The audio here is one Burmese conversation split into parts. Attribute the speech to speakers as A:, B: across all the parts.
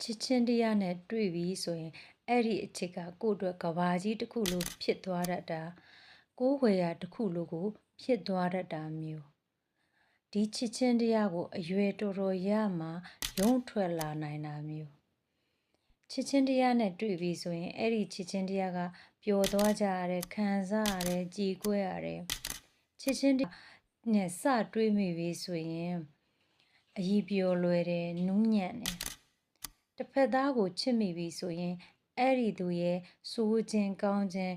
A: ချစ်ချင်းတရားနဲ့တွေ့ပြီဆိုရင်အဲ့ဒီအချစ်ကကိုယ့်အတွက်ကဘာကြီးတစ်ခုလိုဖြစ်သွားတတ်တာကိုယ်ဝေရာတစ်ခုလိုကိုဖြစ်သွားတတ်တာမျိုးဒီချစ်ချင်းတရားကိုအရွယ်တော်တော်ရမှရုံထွက်လာနိုင်တာမျိုးချစ်ချင်းတရားနဲ့တွေ့ပြီဆိုရင်အဲ့ဒီချစ်ချင်းတရားကပျော်သွားကြရတယ်ခံစားရတယ်ကြည်ကွဲရတယ်ချစ်ချင်းနဲ့စတွေးမိပြီဆိုရင်အည်ပျော်လွယ်တယ်နူးညံ့တယ်တစ်ဖက်သားကိုချစ်မိပြီဆိုရင်အဲ့ဒီသူရဲ့ဆိုးခြင်းကောင်းခြင်း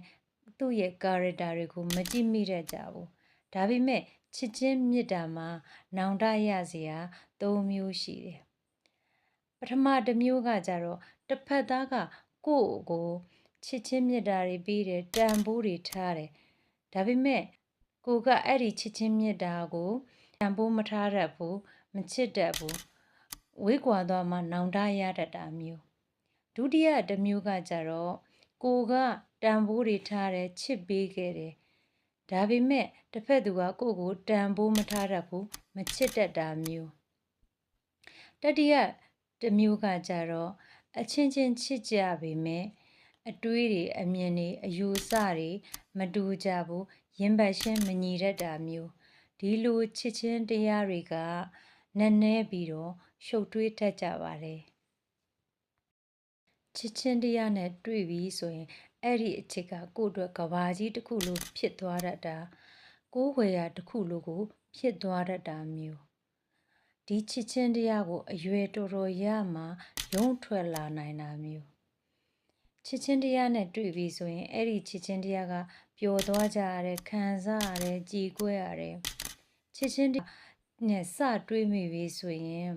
A: သူ့ရဲ့ character တွေကိုမကြည့်မိတတ်ကြဘူးဒါပေမဲ့ချစ်ချင်းမေတ္တာမှာနောင်တရစရာ၃မျိုးရှိတယ်ပထမတစ်မျိုးကကြတော့တစ်ဖက်သားကကိုယ့်ကိုချစ်ချင်းမေတ္တာတွေပေးတယ်တန်ဖိုးတွေထားတယ်ဒါပေမဲ့ကိုကအဲ့ဒီချစ်ချင်းမေတ္တာကိုတန်ဖိုးမထားတတ်ဘူးမချစ်တတ်ဘူးဝေးကွာသွားမှနောင်တရတတ်တာမျိုးဒုတိယတစ်မျိုးကကြတော့ကိုကတန်ဖိုးတွေထားတယ်ချစ်ပေးခဲ့တယ်ဒါပေမဲ့တစ်ဖက်သူကကိုယ့်ကိုတန်ဖိုးမထားတတ်ဘူးမချစ်တတ်တာမျိုးတတိယတစ်မျိုးကကြတော့အချင်းချင်းချစ်ကြပေမဲ့အတွေးတွေအမြင်တွေအယူအဆတွေမတူကြဘူးရင်ပတ်ရှင်းမညီတတ်တာမျိုးဒီလိုချစ်ချင်းတရားတွေကနည်းနည်းပြီးတော့ရှုပ်ထွေးတတ်ကြပါတယ်ချစ်ချင်းတရားနဲ့တွေ့ပြီဆိုရင်အဲ့ဒီအချစ်ကကိုယ့်အတွက်ကဘာကြီးတစ်ခုလိုဖြစ်သွားတတ်တာကိုယ်ဝေရာတစ်ခုလိုကိုဖြစ်သွားတတ်တာမျိုးဒီချစ်ချင်းတရားကိုအရွယ်တော်တော်ရမှရုံထွက်လာနိုင်တာမျိုးချစ်ချင်းတရားနဲ့တွေ့ပြီဆိုရင်အဲ့ဒီချစ်ချင်းတရားကပျော်သွားကြရတယ်ခံစားရတယ်ကြည်ကွဲရတယ်ချစ်ချင်းနဲ့စတွေးမိပြီဆိုရင်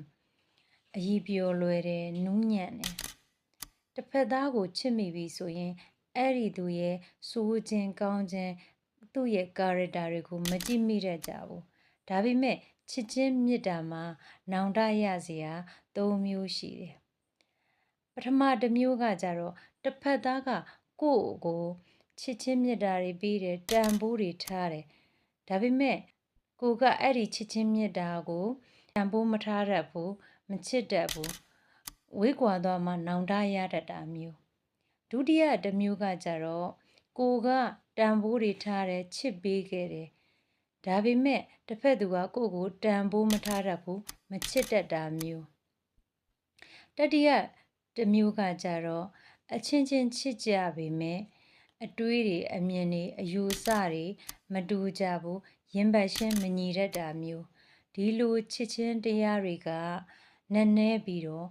A: အည်ပျော်လွယ်တယ်နူးညံ့တယ်တစ်ဖက်သားကိုချစ်မိပြီဆိုရင်အဲ့ဒီသူရဲ့ဆိုးခြင်းကောင်းခြင်းသူ့ရဲ့ character တွေကိုမကြည့်မိတတ်ကြဘူးဒါပေမဲ့ချစ်ချင်းမေတ္တာမှာနောင်တရစရာ၃မျိုးရှိတယ်ပထမတစ်မျိုးကကြတော့တစ်ဖက်သားကကိုယ့်ကိုချစ်ချင်းမေတ္တာတွေပေးတယ်တန်ဖိုးတွေထားတယ်ဒါပေမဲ့ကိုကအဲ့ဒီချစ်ချင်းမေတ္တာကိုတန်ဖိုးမထားတတ်ဘူးမချစ်တတ်ဘူးဝေးကွာသွားမှနောင်တရတတ်တာမျိုးဒုတိယတစ်မျိုးကကြတော့ကိုကတန်ဖိုးတွေထားတယ်ချစ်ပေးခဲ့တယ်ဒါပေမဲ့တစ်ဖက်သူကကိုယ့်ကိုတန်ဖိုးမထားတတ်ဘူးမချစ်တတ်တာမျိုးတတိယတစ်မျိုးကကြတော့အချင်းချင်းချစ်ကြပေမဲ့အတွေးတွေအမြင်တွေအယူအဆတွေမတူကြဘူးရင်ပတ်ရှင်းမညီတတ်တာမျိုးဒီလိုချစ်ချင်းတရားတွေကနည်းနည်းပြီးတော့